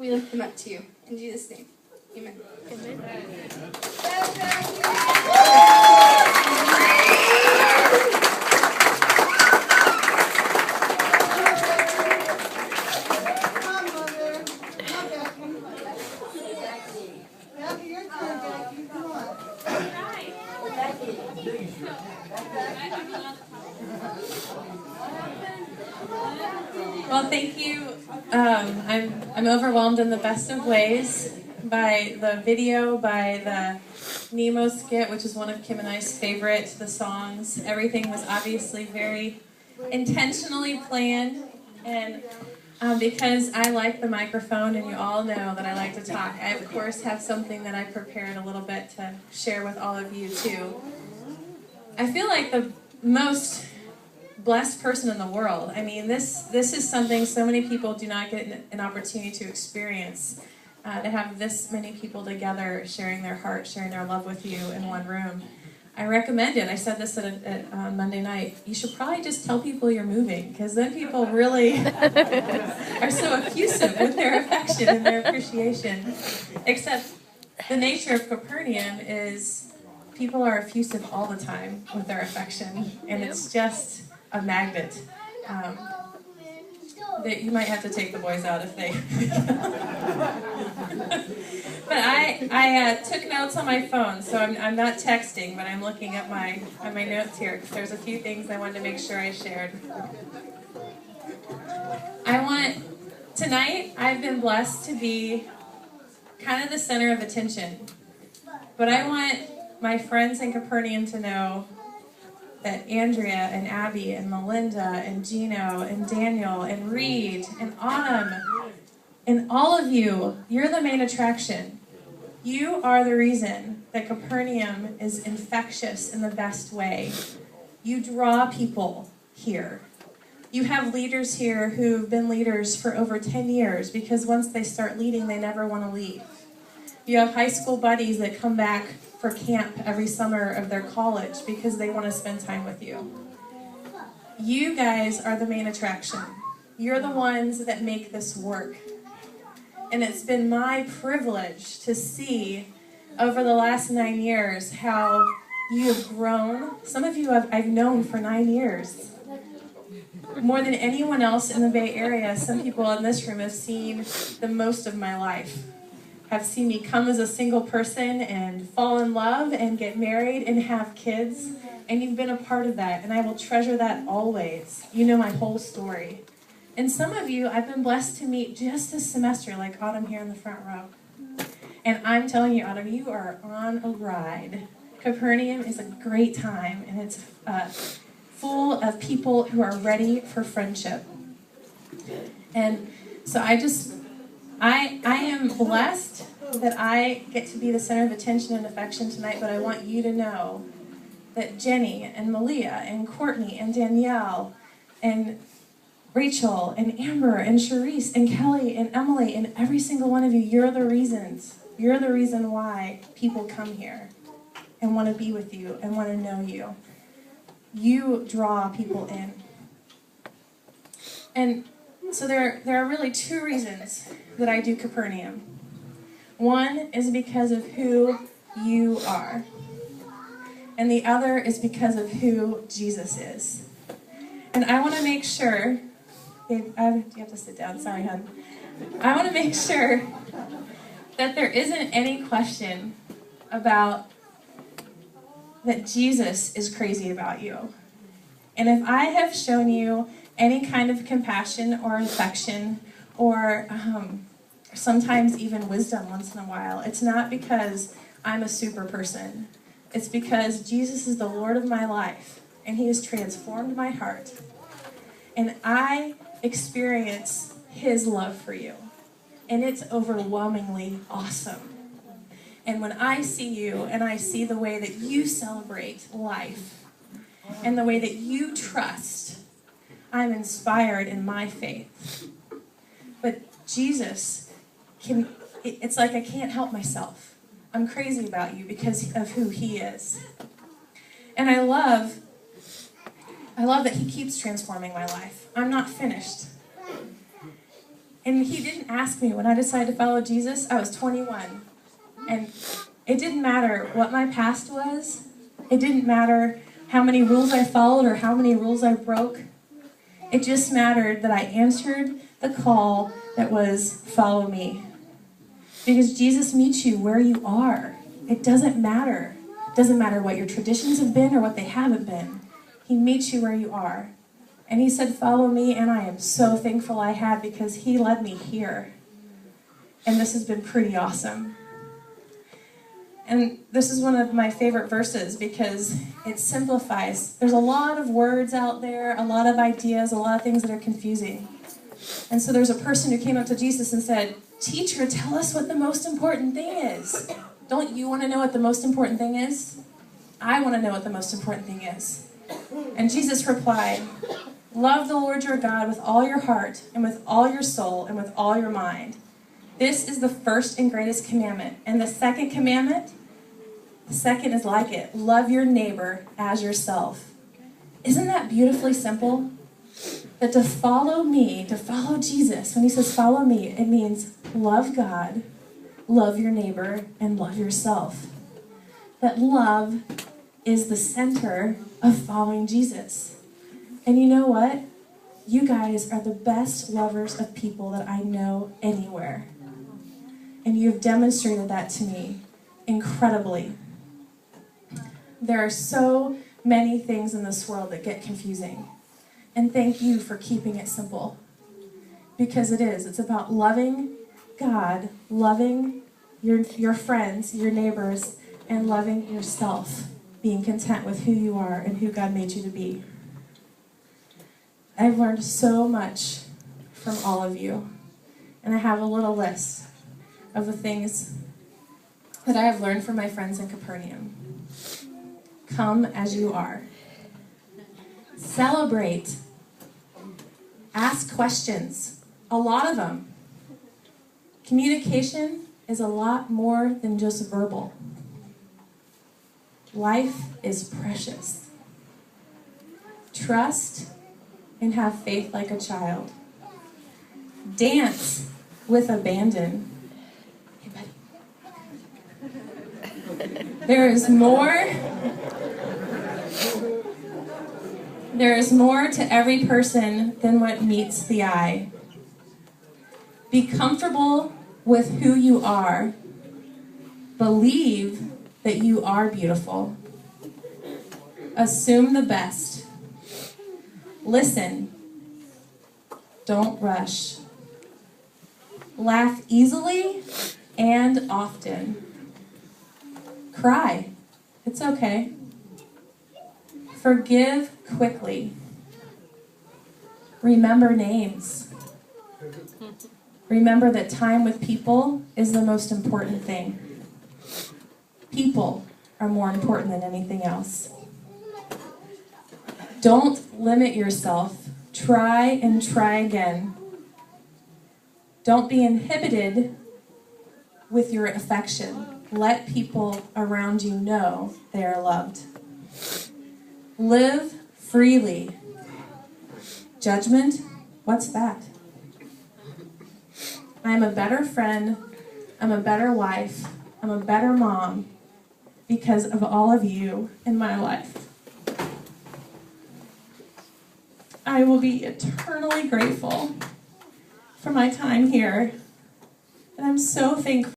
we lift them up to you. In Jesus' name, amen. Well, thank you. I'm overwhelmed in the best of ways by the video, by the Nemo skit, which is one of Kim and I's favorite, the songs. Everything was obviously very intentionally planned, and because I like the microphone, and you all know that I like to talk, I of course have something that I prepared a little bit to share with all of you too. I feel like the most blessed person in the world. I mean, this is something so many people do not get an opportunity to experience, to have this many people together sharing their heart, sharing their love with you in one room. I recommend it. I said this on Monday night. You should probably just tell people you're moving, because then people really are so effusive with their affection and their appreciation. Except the nature of Capernaum is people are effusive all the time with their affection, and it's just a magnet. That you might have to take the boys out if they... But I took notes on my phone, so I'm not texting, but I'm looking at my notes here, because there's a few things I wanted to make sure I shared. Tonight, I've been blessed to be kind of the center of attention, but I want my friends in Capernaum to know that Andrea and Abby and Melinda and Gino and Daniel and Reed and Autumn and all of you, you're the main attraction. You are the reason that Capernaum is infectious in the best way. You draw people here. You have leaders here who've been leaders for over 10 years, because once they start leading, they never want to leave. You have high school buddies that come back for camp every summer of their college because they want to spend time with you. You guys are the main attraction. You're the ones that make this work. And it's been my privilege to see over the last 9 years how you have grown. Some of you I've known for 9 years. More than anyone else in the Bay Area, some people in this room have seen the most of my life. Have seen me come as a single person and fall in love and get married and have kids. And you've been a part of that, and I will treasure that always. You know my whole story. And some of you I've been blessed to meet just this semester, like Autumn here in the front row. And I'm telling you, Autumn, you are on a ride. Capernaum is a great time, and it's full of people who are ready for friendship. And so I am blessed that I get to be the center of attention and affection tonight, but I want you to know that Jenny and Malia and Courtney and Danielle and Rachel and Amber and Charisse and Kelly and Emily and every single one of you, you're the reasons. You're the reason why people come here and want to be with you and want to know you. You draw people in. And so there are really two reasons that I do Capernaum. One is because of who you are. And the other is because of who Jesus is. And I want to make sure, babe, you have to sit down, sorry, hon. I want to make sure that there isn't any question about that Jesus is crazy about you. And if I have shown you any kind of compassion or affection or sometimes even wisdom once in a while, it's not because I'm a super person. It's because Jesus is the Lord of my life, and he has transformed my heart. And I experience his love for you, and it's overwhelmingly awesome. And when I see you, and I see the way that you celebrate life, and the way that you trust, I'm inspired in my faith. But Jesus, it's like I can't help myself. I'm crazy about you because of who he is. And I love that he keeps transforming my life. I'm not finished. And he didn't ask me when I decided to follow Jesus. I was 21. And it didn't matter what my past was. It didn't matter how many rules I followed or how many rules I broke. It just mattered that I answered the call that was, follow me. Because Jesus meets you where you are. It doesn't matter. It doesn't matter what your traditions have been or what they haven't been. He meets you where you are. And he said, follow me, and I am so thankful I had because he led me here. And this has been pretty awesome. And this is one of my favorite verses because it simplifies. There's a lot of words out there, a lot of ideas, a lot of things that are confusing. And so there's a person who came up to Jesus and said, teacher, tell us what the most important thing is. Don't you want to know what the most important thing is? I want to know what the most important thing is. And Jesus replied, love the Lord your God with all your heart and with all your soul and with all your mind. This is the first and greatest commandment. And the second commandment, the second is like it. Love your neighbor as yourself. Isn't that beautifully simple? That to follow me, to follow Jesus, when he says follow me, it means love God, love your neighbor, and love yourself. That love is the center of following Jesus. And you know what? You guys are the best lovers of people that I know anywhere. And you've demonstrated that to me incredibly. There are so many things in this world that get confusing. And thank you for keeping it simple. Because it is. It's about loving God, loving your friends, your neighbors, and loving yourself. Being content with who you are and who God made you to be. I've learned so much from all of you. And I have a little list of the things that I have learned from my friends in Capernaum. Come as you are. Celebrate. Ask questions. A lot of them. Communication is a lot more than just verbal. Life is precious. Trust and have faith like a child. Dance with abandon. Hey, buddy. There is more to every person than what meets the eye. Be comfortable with who you are. Believe that you are beautiful. Assume the best. Listen. Don't rush. Laugh easily and often. Cry. It's okay. Forgive quickly. Remember names. Remember that time with people is the most important thing. People are more important than anything else. Don't limit yourself. Try and try again. Don't be inhibited with your affection. Let people around you know they are loved. Live freely. Judgment? What's that? I'm a better friend. I'm a better wife. I'm a better mom because of all of you in my life. I will be eternally grateful for my time here. And I'm so thankful.